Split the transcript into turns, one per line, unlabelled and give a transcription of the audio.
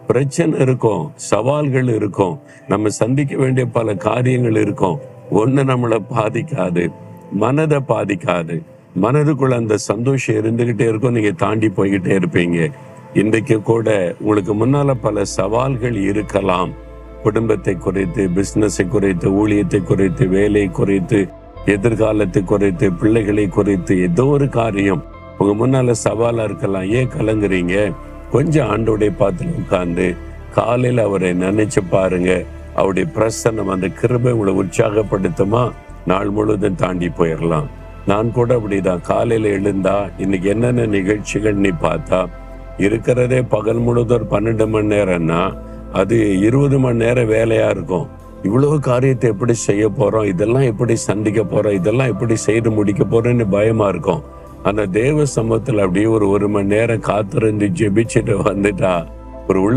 பிரச்சனை இருக்கும், சவால்கள் இருக்கும், நம்ம சந்திக்க வேண்டிய பல காரியங்கள் இருக்கும். ஒண்ணு நம்மளை பாதிக்காது, மனதை பாதிக்காது. மனதுக்குள்ள அந்த சந்தோஷம் இருந்துகிட்டே இருக்கும், நீங்க தாண்டி போய்கிட்டே இருப்பீங்க. இன்றைக்கு கூட உங்களுக்கு முன்னால பல சவால்கள் இருக்கலாம். குடும்பத்தை குறைத்து, பிசினஸை குறைத்து, ஊழியத்தை குறைத்து, வேலையை குறைத்து, எதிர்காலத்தை குறைத்து, பிள்ளைகளை குறைத்து, ஏதோ ஒரு காரியம் உங்க முன்னால சவாலா இருக்கலாம். ஏன் கலங்குறீங்க? கொஞ்சம் ஆண்டோடைய பாத்துல உட்கார்ந்து காலையில அவரை நினைச்சு பாருங்க. அவருடைய பிரசன்னம், அந்த கிருபை உங்களை உற்சாகப்படுத்துமா, நாள் முழுவதும் தாண்டி போயிடலாம். நான் கூட அப்படிதான். காலையில எழுந்தா இன்னைக்கு என்னென்ன நிகழ்ச்சிகள் நீ பார்த்தா, இருக்கிறதே பகல் முழுவதும் 12 மணி நேரம்னா அது 20 மணி நேரம் வேலையா இருக்கும். இவ்வளவு காரியத்தை எப்படி செய்ய போறோம், இதெல்லாம் எப்படி சந்திக்க போறோம், இதெல்லாம் எப்படி செய்து முடிக்க போறோம்னு பயமா இருக்கும். ஆனா தேவ சமூகத்துல அப்படியே ஒரு 1 மணி நேரம் காத்திருந்து ஜெபிச்சுட்டு வந்துட்டா ஒரு